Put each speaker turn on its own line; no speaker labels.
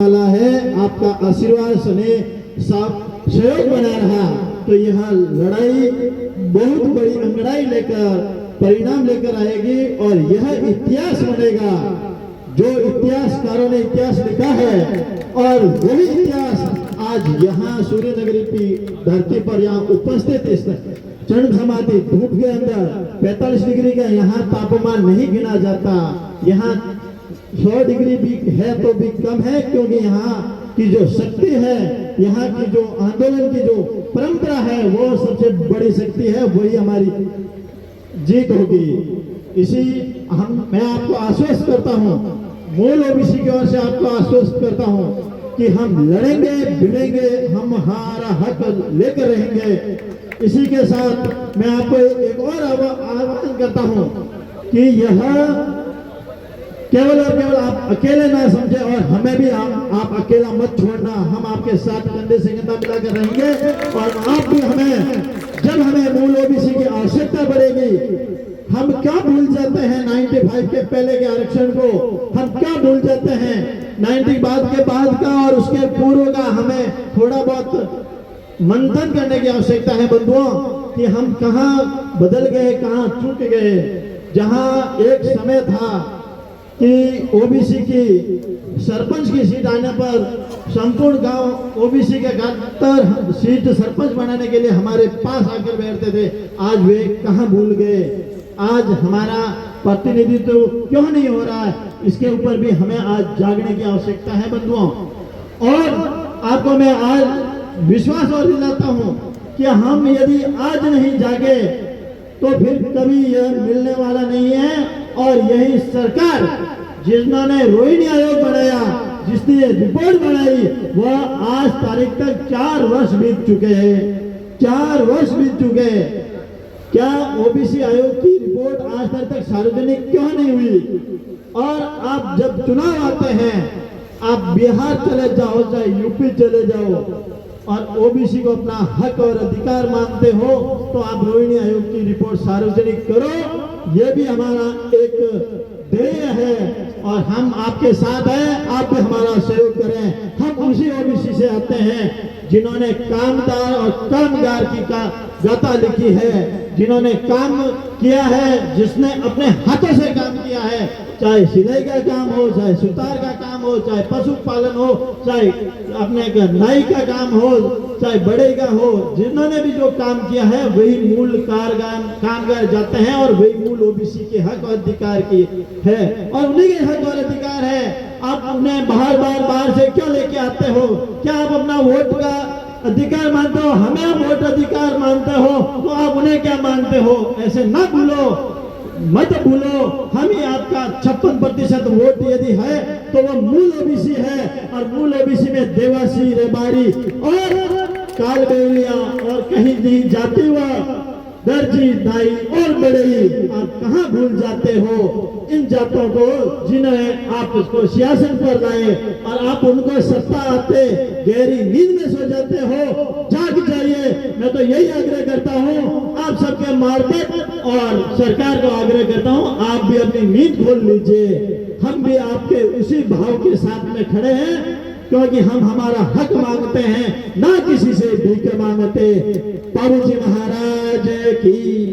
वाला है, आपका आशीर्वाद स्नेह सहयोग बना रहा तो यह लड़ाई बहुत बड़ी अंगड़ाई लेकर परिणाम लेकर आएगी और यह इतिहास बनेगा जो इतिहासकारों ने इतिहास लिखा है। और वही इतिहास आज यहाँ सूर्य नगरी की धरती पर यहाँ उपस्थित इस चरण समाधि धूप के अंदर 45 डिग्री का यहाँ तापमान नहीं गिना जाता। यहाँ 100 डिग्री भी है तो भी कम है, क्योंकि यहाँ की जो शक्ति है, यहाँ की जो आंदोलन की जो परंपरा है, वो सबसे बड़ी शक्ति है, वही हमारी जीत होगी। इसी मैं आपको आश्वस्त करता हूँ, मूल ओबीसी की ओर से आपको आश्वस्त करता हूँ कि हम लड़ेंगे भिड़ेंगे, हम हमारा हक लेकर रहेंगे। इसी के साथ मैं आपको एक और आह्वान करता हूँ कि यह केवल और केवल आप अकेले ना समझे और हमें भी आप अकेला मत छोड़ना। हम आपके साथ कंधे से कंधा मिलाकर रहेंगे और आप भी जब हमें मूल ओबीसी की आवश्यकता पड़ेगी, हम क्या भूल जाते हैं 95 के पहले के आरक्षण को, हम क्या भूल जाते हैं 90 के बाद का और उसके पूर्व का। हमें थोड़ा बहुत मंथन करने की आवश्यकता है बंधुओं कि हम कहाँ बदल गए, कहाँ चूक गए। जहाँ एक समय था कि ओबीसी की सरपंच की सीट आने पर संपूर्ण गांव ओबीसी के 71 सीट सरपंच बनाने के लिए हमारे पास आकर बैठते थे, आज वे कहां भूल गए। आज हमारा प्रतिनिधित्व क्यों नहीं हो रहा है, इसके ऊपर भी हमें आज जागने की आवश्यकता है बंधुओं। और आपको मैं आज विश्वास और दिलाता हूं कि हम यदि आज नहीं जागे तो फिर कभी यह मिलने वाला नहीं है। और यही सरकार जिन्होंने रोहिणी आयोग बनाया, जिसने रिपोर्ट बनाई, वह आज तारीख तक 4 वर्ष बीत चुके हैं। 4 वर्ष बीत चुके हैं। क्या ओबीसी आयोग की रिपोर्ट आज तक सार्वजनिक क्यों नहीं हुई? और आप जब चुनाव आते हैं, आप बिहार चले जाओ चाहे यूपी चले जाओ और ओबीसी को अपना हक और अधिकार मानते हो तो आप रोहिणी आयोग की रिपोर्ट सार्वजनिक करो। यह भी हमारा एक ध्येय है और हम आपके साथ हैं, आप भी हमारा सहयोग करें। हम उसी ओबीसी से आते हैं जिन्होंने कामदार और कामगार की गाथा लिखी है, जिन्होंने काम किया है, जिसने अपने हाथों से काम किया है, चाहे सिलाई का काम हो, चाहे सुतार का काम हो, चाहे पशुपालन हो, चाहे अपने नाई का काम हो, चाहे बड़े का हो। जिन्होंने भी जो काम किया है वही मूल कामगार जाते हैं और वही मूल ओबीसी के हक और अधिकार की है और उन्हीं के हक और अधिकार है। आप उन्हें बाहर से क्यों लेके आते हो? क्या आप अपना वोट का अधिकार मानते हो? हमें आप वोट अधिकार मानते हो तो आप उन्हें क्या मानते हो? ऐसे ना भूलो, मत भूलो। हम ही आपका 56% वोट यदि है तो वह मूल ओबीसी है और मूल ओबीसी में देवासी, रेबाड़ी और कालबेलिया और कहीं नहीं जाती हुआ दर्जी, नाई और बड़ई, आप कहां भूल जाते हो इन जातों को जिन्हें आप उसको सियासत पर लाए और आप उनको सत्ता आते गहरी नींद में सो जाते हो। जाग जाइए। मैं तो यही आग्रह करता हूं आप सबके मार्फत और सरकार को आग्रह करता हूं, आप भी अपनी नींद खोल लीजिए। हम भी आपके उसी भाव के साथ में खड़े हैं, क्योंकि हम हमारा हक मांगते हैं, ना किसी से भीख मांगते। बाबूजी महाराज की